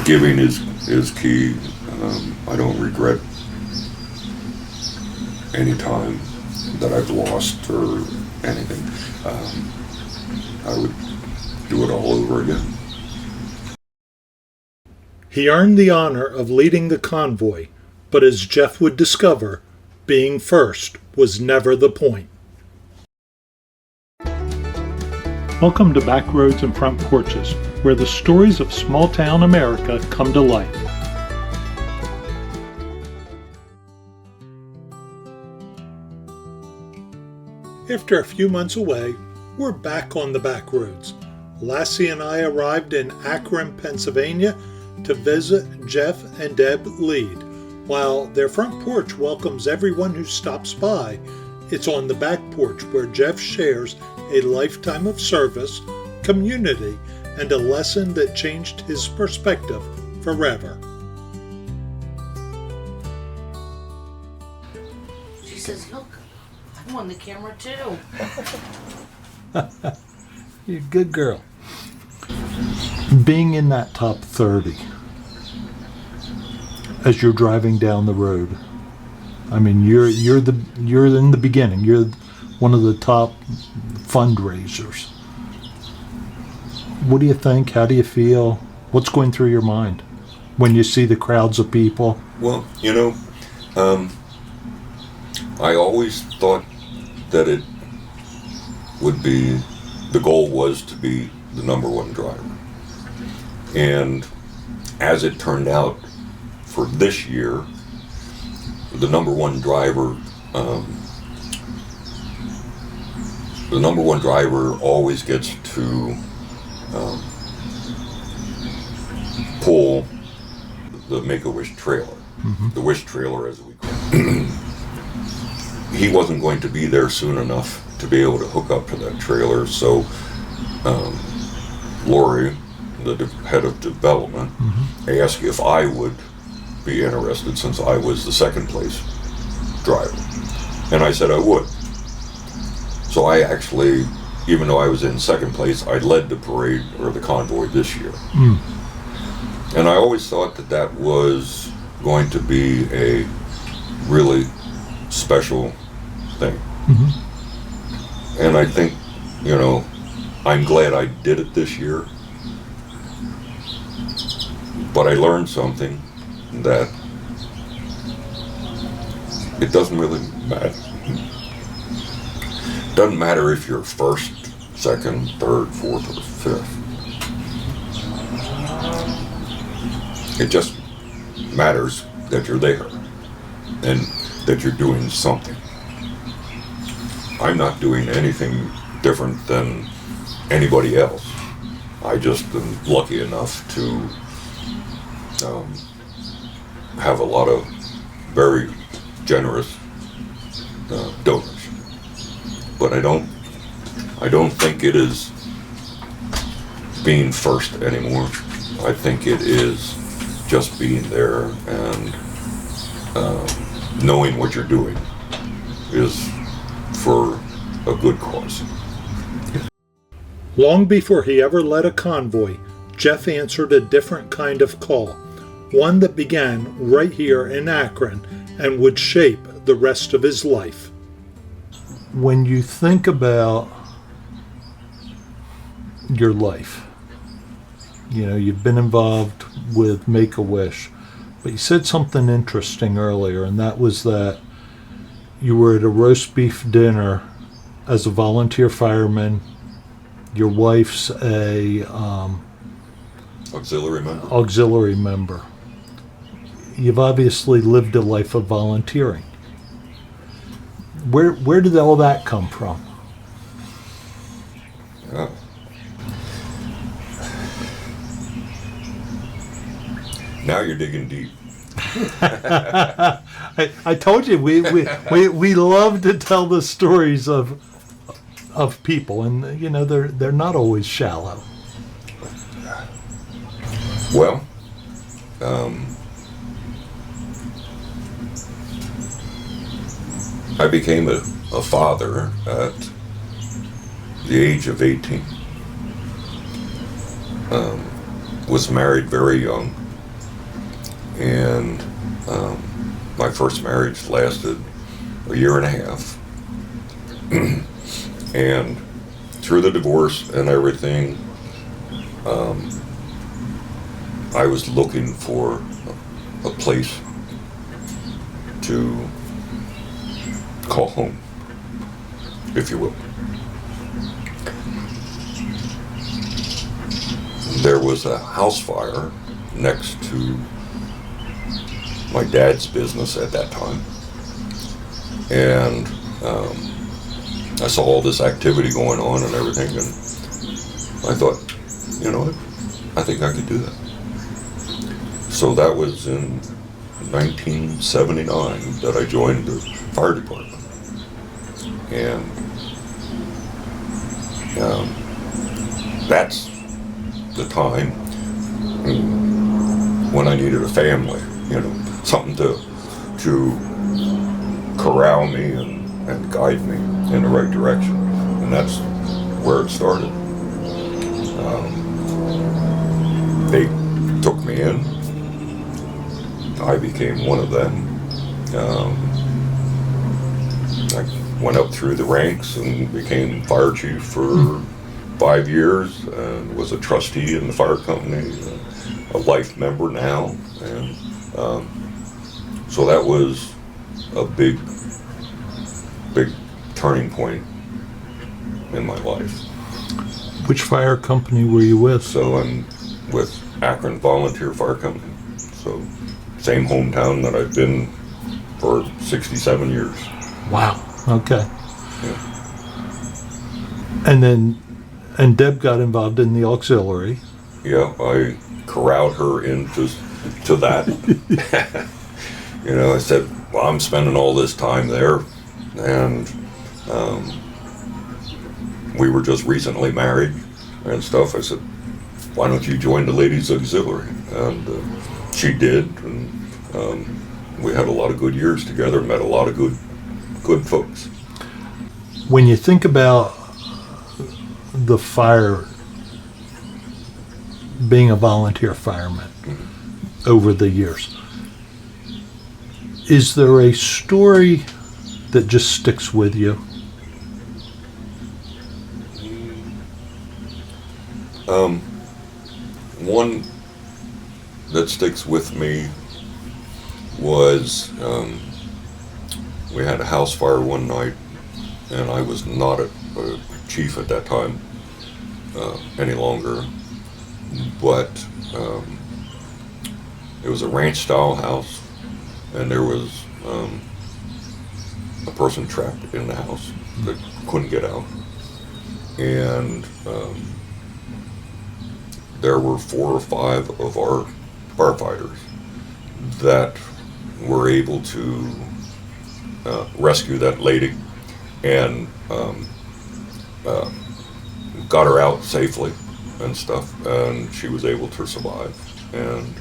Forgiving is key. I don't regret any time that I've lost or anything. I would do it all over again. He earned the honor of leading the convoy, but as Jeff would discover, being first was never the point. Welcome to Back Roads and Front Porches, where the stories of small-town America come to life. After a few months away, we're back on the back roads. Lassie and I arrived in Akron, Pennsylvania to visit Jeff and Deb Lead. While their front porch welcomes everyone who stops by, it's on the back porch where Jeff shares a lifetime of service, community, and a lesson that changed his perspective forever. She says, look, I'm on the camera too. You're a good girl. Being in that top 30 as you're driving down the road, I mean, you're in the beginning. You're one of the top fundraisers. What do you think? How do you feel? What's going through your mind when you see the crowds of people? Well, I always thought that it would be, the goal was to be the number one driver. And as it turned out for this year, the number one driver always gets to pull the Make-A-Wish trailer, the Wish trailer as we call it. He wasn't going to be there soon enough to be able to hook up to that trailer, so Lori, the head of development, asked if I would be interested since I was the second place driver. And I said I would. So I actually, even though I was in second place, I led the parade or the convoy this year. And I always thought that that was going to be a really special thing. And I think, I'm glad I did it this year. But I learned something that it doesn't really matter. It doesn't matter if you're first, second, third, fourth, or fifth. It just matters that you're there and that you're doing something. I'm not doing anything different than anybody else. I just am lucky enough to have a lot of very generous donors. But I don't think it is being first anymore. I think it is just being there and knowing what you're doing is for a good cause. Long before he ever led a convoy, Jeff answered a different kind of call, one that began right here in Akron and would shape the rest of his life. When you think about your life, you've been involved with Make-A-Wish, but you said something interesting earlier, and that was that you were at a roast beef dinner as a volunteer fireman. Your wife's a auxiliary member. You've obviously lived a life of volunteering. Where did all that come from? Now you're digging deep. I told you we love to tell the stories of people, and they're not always shallow. Well, I became a father at the age of 18. Was married very young. And my first marriage lasted a year and a half. And through the divorce and everything, I was looking for a place to call home, if you will. There was a house fire next to my dad's business at that time, and I saw all this activity going on and everything, and I thought, you know what, I think I could do that. So that was in 1979 that I joined the fire department, and that's the time when I needed a family, you know, something to corral me and guide me in the right direction, and that's where it started. They took me in. I became one of them. I went up through the ranks and became fire chief for 5 years, and was a trustee in the fire company, a life member now, and so that was a big turning point in my life. Which fire company were you with? So I'm with Akron Volunteer Fire Company, so same hometown that I've been for 67 years. Wow. Okay. Yeah. And Deb got involved in the auxiliary. Yeah, I corralled her into that. You know, I said, well, I'm spending all this time there, and we were just recently married and stuff. I said, why don't you join the ladies auxiliary? And she did, and we had a lot of good years together, met a lot of good folks. When you think about the fire, being a volunteer fireman over the years, is there a story that just sticks with you? One that sticks with me was we had a house fire one night, and I was not a chief at that time any longer, but it was a ranch style house, and there was a person trapped in the house that couldn't get out, and there were 4 or 5 of our firefighters that were able to rescue that lady and got her out safely and stuff, and she was able to survive. And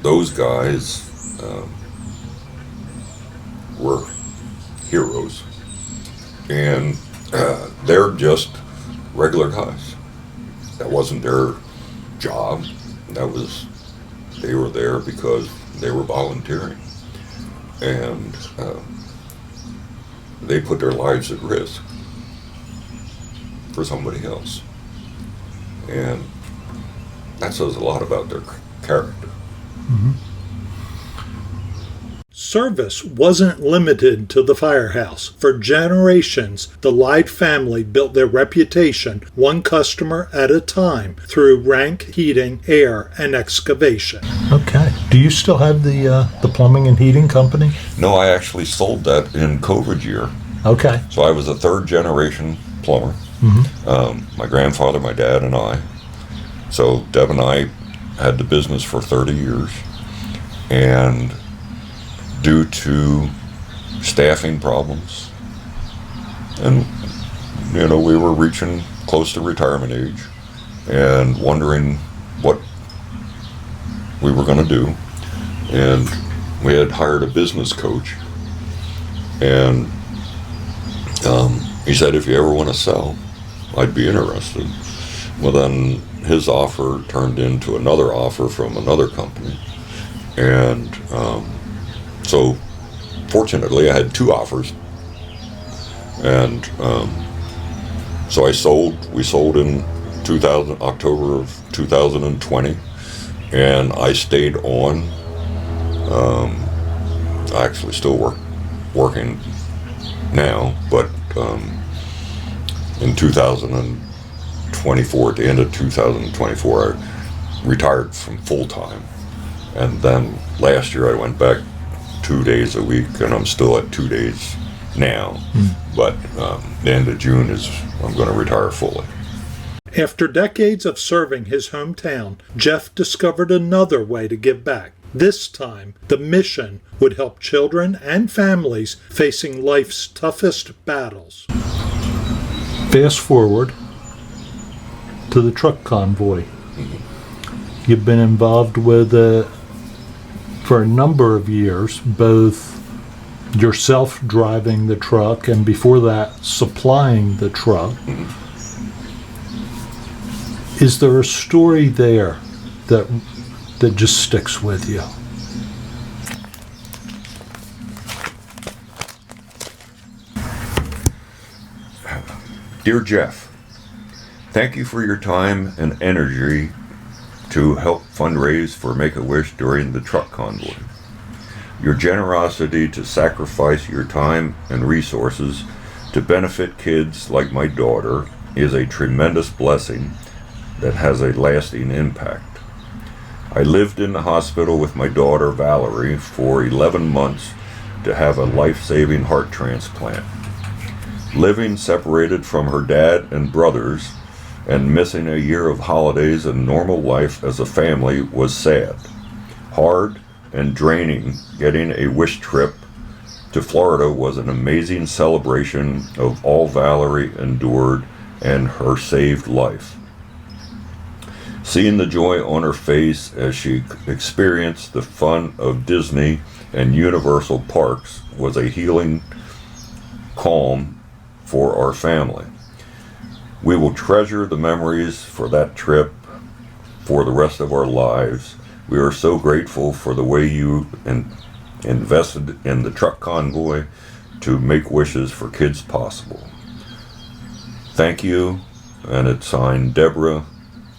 those guys were heroes, and they're just regular guys. That wasn't their job. They were there because they were volunteering, and they put their lives at risk for somebody else, and that says a lot about their character. Mm-hmm. Service wasn't limited to the firehouse. For generations, the Lyde family built their reputation one customer at a time through rank heating, air, and excavation. Okay. Do you still have the plumbing and heating company? No, I actually sold that in COVID year. Okay. So I was a 3rd generation plumber. Mm-hmm. My grandfather, my dad, and I. So Deb and I had the business for 30 years, and due to staffing problems, and you know, we were reaching close to retirement age and wondering what we were going to do, and we had hired a business coach, and he said, if you ever want to sell, I'd be interested. Well, then his offer turned into another offer from another company. And so fortunately I had two offers. And so we sold in October of 2020, and I stayed on. I actually still working now, but in 2024, at the end of 2024, I retired from full-time. And then last year I went back 2 days a week, and I'm still at 2 days now. But the end of June is I'm going to retire fully. After decades of serving his hometown, Jeff discovered another way to give back. This time, the mission would help children and families facing life's toughest battles. Fast forward to the truck convoy. You've been involved with it for a number of years, both yourself driving the truck and before that supplying the truck. Is there a story there that just sticks with you? Dear Jeff, thank you for your time and energy to help fundraise for Make-A-Wish during the truck convoy. Your generosity to sacrifice your time and resources to benefit kids like my daughter is a tremendous blessing that has a lasting impact. I lived in the hospital with my daughter Valerie for 11 months to have a life-saving heart transplant. Living separated from her dad and brothers and missing a year of holidays and normal life as a family was sad, hard, and draining. Getting a wish trip to Florida was an amazing celebration of all Valerie endured and her saved life. Seeing the joy on her face as she experienced the fun of Disney and Universal parks was a healing calm for our family. We will treasure the memories for that trip for the rest of our lives. We are so grateful for the way you invested in the truck convoy to make wishes for kids possible. Thank you, and it's signed Deborah,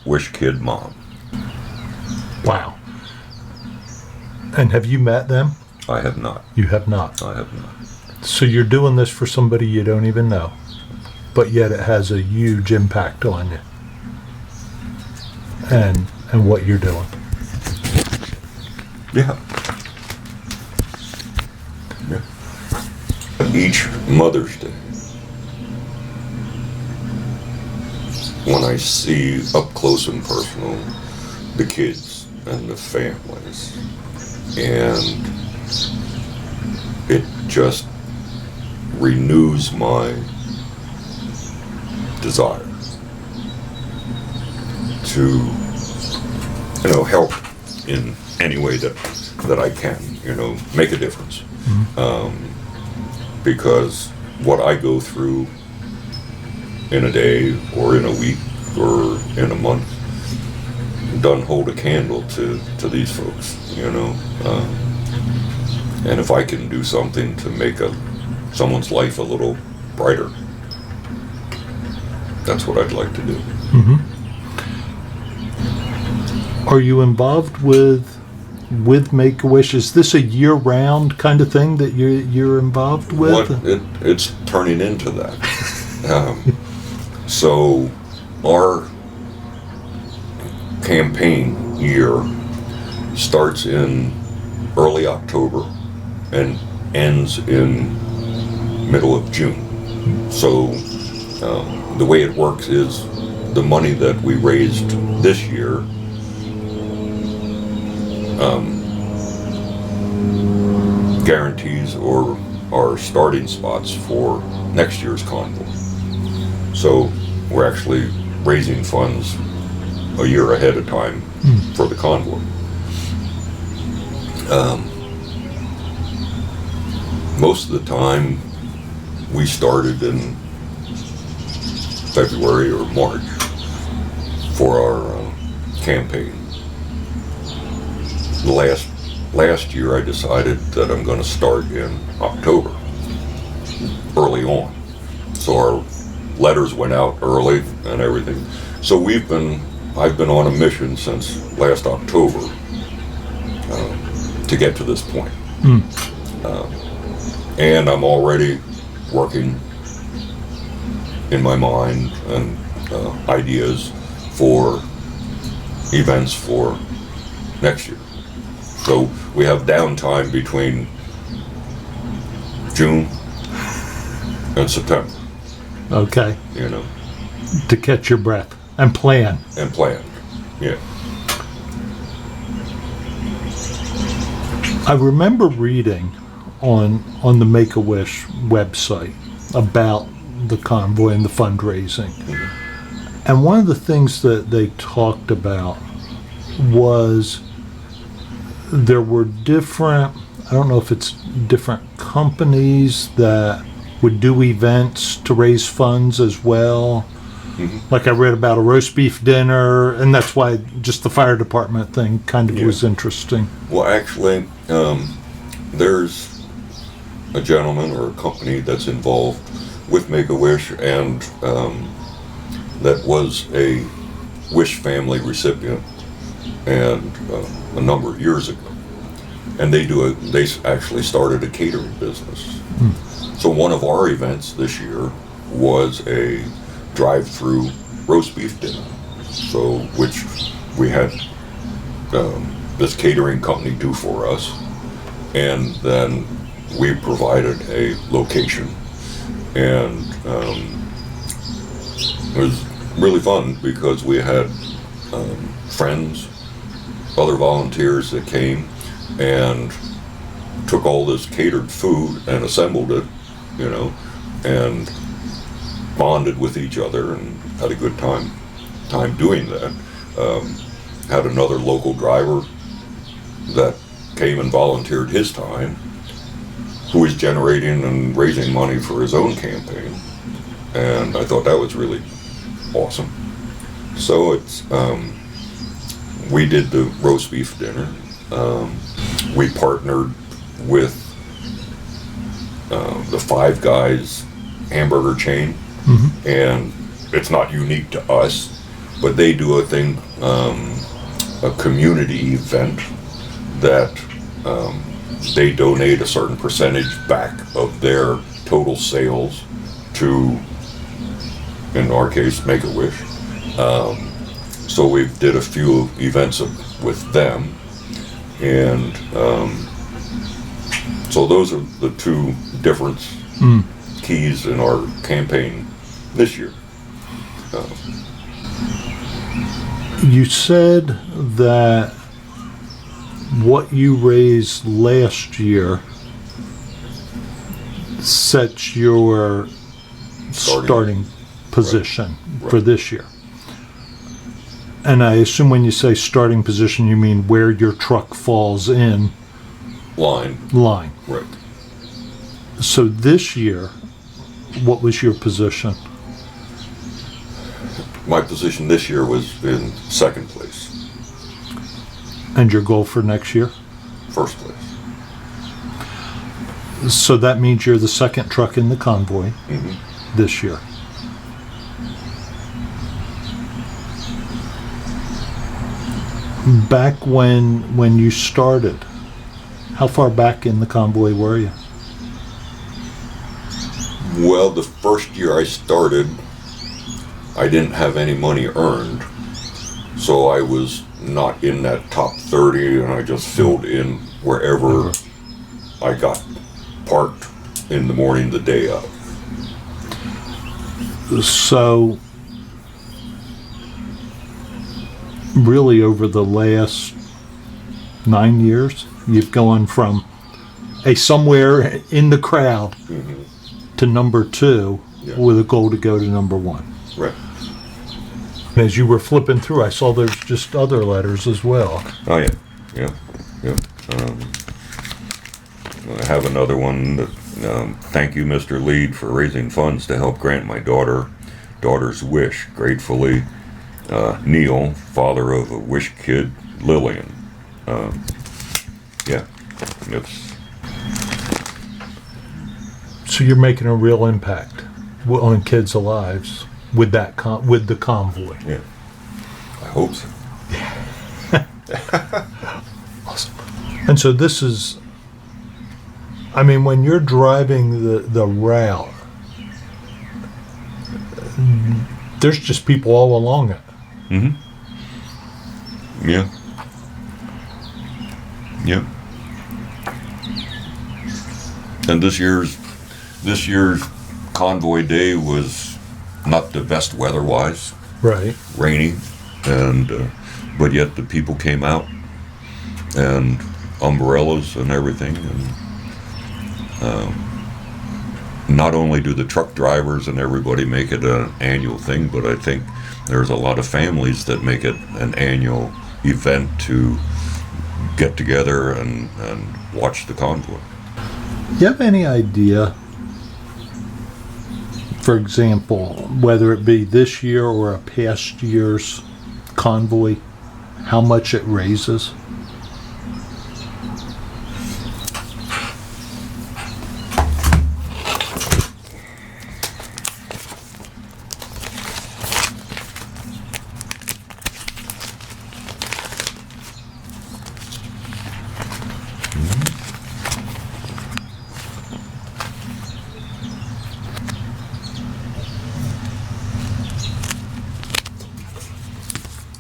Wish Kid Mom. Wow. And have you met them? I have not. You have not. I have not. So you're doing this for somebody you don't even know, but yet it has a huge impact on you and what you're doing. Yeah. Each Mother's Day, when I see up close and personal the kids and the families, and it just renews my desire to, help in any way that I can, make a difference. Because what I go through in a day or in a week or in a month doesn't hold a candle to these folks, and if I can do something to make someone's life a little brighter, that's what I'd like to do. Are you involved with Make-A-Wish? Is this a year-round kind of thing that you're involved with? It's turning into that. So our campaign year starts in early October and ends in middle of June. So the way it works is the money that we raised this year guarantees or are starting spots for next year's convoy. So we're actually raising funds a year ahead of time for the convoy. Most of the time we started in February or March, for our campaign. Last year I decided that I'm going to start in October, early on. So our letters went out early and everything. So I've been on a mission since last October to get to this point. And I'm already working in my mind and ideas for events for next year. So we have downtime between June and September. Okay. You know. To catch your breath and plan. Yeah. I remember reading on the Make-A-Wish website about the convoy and the fundraising. Mm-hmm. And one of the things that they talked about was there were different, I don't know if it's different companies that would do events to raise funds as well. Mm-hmm. Like I read about a roast beef dinner, and that's why just the fire department thing kind of was interesting. Well, actually, there's a gentleman or a company that's involved with Make-A-Wish, and that was a Wish family recipient, and a number of years ago. And they actually started a catering business. So one of our events this year was a drive-through roast beef dinner. So, which we had this catering company do for us, and then we provided a location, and it was really fun because we had friends, other volunteers that came and took all this catered food and assembled it, you know, and bonded with each other and had a good time doing that. Had another local driver that came and volunteered his time, who was generating and raising money for his own campaign, and I thought that was really awesome. So it's we did the roast beef dinner. We partnered with the Five Guys hamburger chain, and it's not unique to us, but they do a thing, a community event that they donate a certain percentage back of their total sales to, in our case, Make-A-Wish. So we did a few events with them, and so those are the two different keys in our campaign this year. You said that what you raised last year sets your starting position for this year. And I assume when you say starting position, you mean where your truck falls in line. Right. So this year, what was your position? My position this year was in second place. And your goal for next year? First place. So that means you're the second truck in the convoy this year. Back when you started, how far back in the convoy were you? Well, the first year I started, I didn't have any money earned, so I was not in that top 30, and I just filled in wherever I got parked in the morning the day of. So really over the last 9 years, you've gone from a somewhere in the crowd to number 2 with a goal to go to number 1. Right. As you were flipping through, I saw there's just other letters as well. Oh, yeah. I have another one that, thank you, Mr. Lead, for raising funds to help grant my daughter's wish. Gratefully, Neil, father of a wish kid, Lillian. Yeah, it's So you're making a real impact on kids' lives with that with the convoy. yeah. I hope so. Awesome. And so this is, I mean, when you're driving the route, there's just people all along it. Mm-hmm. Yeah. Yep. And this year's convoy day was not the best weather-wise, Right. rainy, and but yet the people came out and umbrellas and everything, and not only do the truck drivers and everybody make it an annual thing, but I think there's a lot of families that make it an annual event to get together and watch the convoy. You have any idea, for example, whether it be this year or a past year's convoy, how much it raises?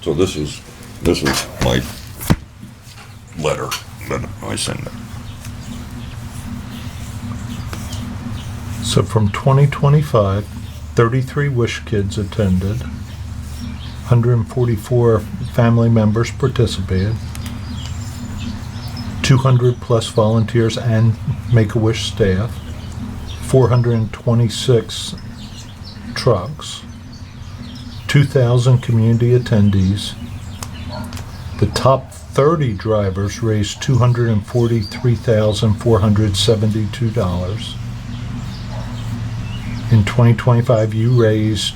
So this is my letter that I send it. So from 2025, 33 Wish Kids attended, 144 family members participated, 200 plus volunteers and Make-A-Wish staff, 426 trucks, 2,000 community attendees. The top 30 drivers raised $243,472. In 2025, you raised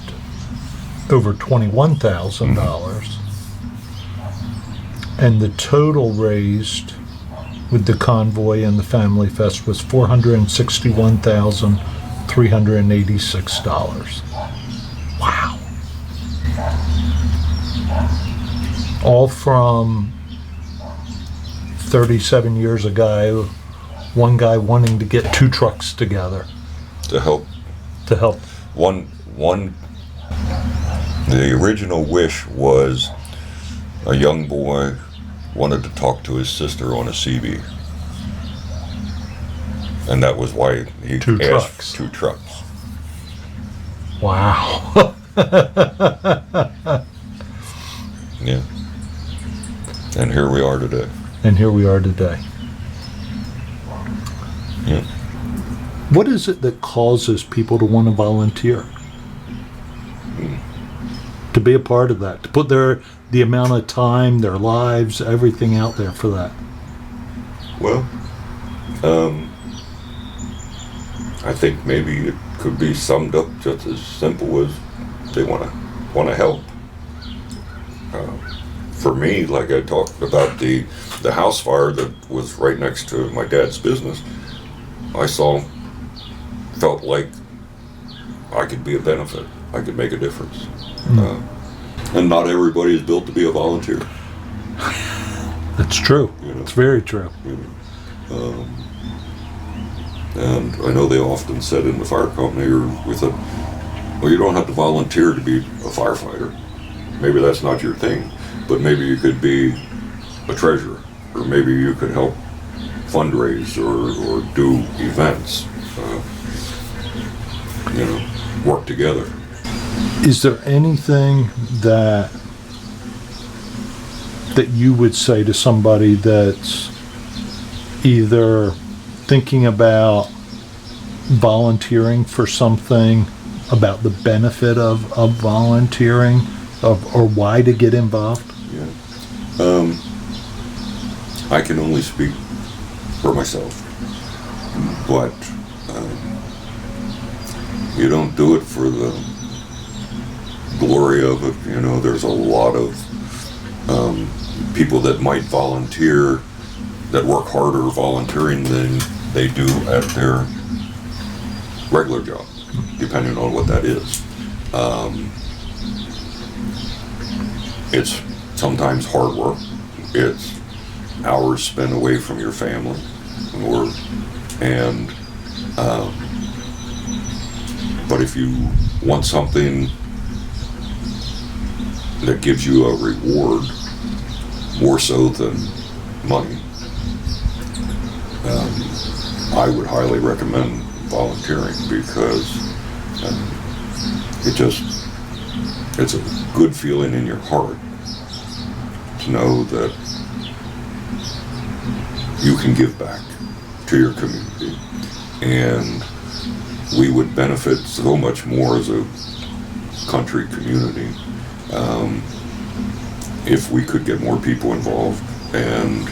over $21,000. And the total raised with the convoy and the Family Fest was $461,386. Wow. All from 37 years ago, one guy wanting to get two trucks together To help to help. one the original wish was a young boy wanted to talk to his sister on a CB, and that was why he Two asked trucks. for 2 trucks. Wow. Yeah, and here we are today. And here we are today. Yeah. What is it that causes people to want to volunteer? To be a part of that, to put the amount of time, their lives, everything out there for that. Well, I think maybe it could be summed up just as simple as they want to help. For me, like I talked about the house fire that was right next to my dad's business, I felt like I could be a benefit. I could make a difference. And not everybody is built to be a volunteer. That's true. You know. It's very true. And I know they often said in the fire company or with it, well, you don't have to volunteer to be a firefighter. Maybe that's not your thing, but maybe you could be a treasurer, or maybe you could help fundraise or do events. Work together. Is there anything that you would say to somebody that's either thinking about volunteering for something, about the benefit of volunteering, or why to get involved? Yeah. I can only speak for myself, but you don't do it for the glory of it. You know, there's a lot of people that might volunteer that work harder volunteering than they do at their regular job, depending on what that is. It's sometimes hard work. It's hours spent away from your family, but if you want something that gives you a reward more so than money, I would highly recommend volunteering, because it's a good feeling in your heart to know that you can give back to your community, and we would benefit so much more as a country community if we could get more people involved and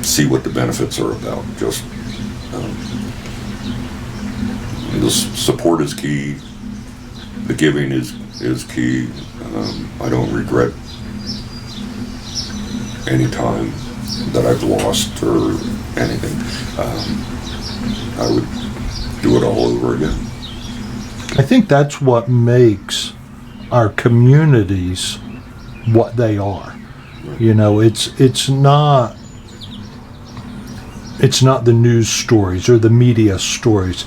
see what the benefits are about. Just the support is key, the giving is key. I don't regret any time that I've lost or anything. I would do it all over again. I think that's what makes our communities what they are. You know, it's not the news stories or the media stories.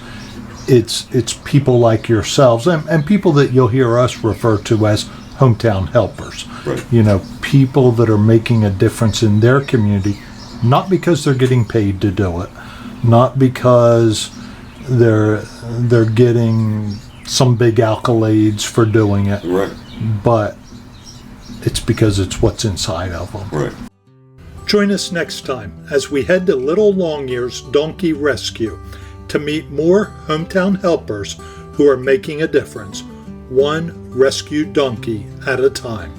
It's people like yourselves and people that you'll hear us refer to as hometown helpers. Right. You know, people that are making a difference in their community, not because they're getting paid to do it, not because they're getting some big accolades for doing it, Right. but it's because it's what's inside of them. Right. Join us next time as we head to Little Longyear's Donkey Rescue to meet more hometown helpers who are making a difference, one rescued donkey at a time.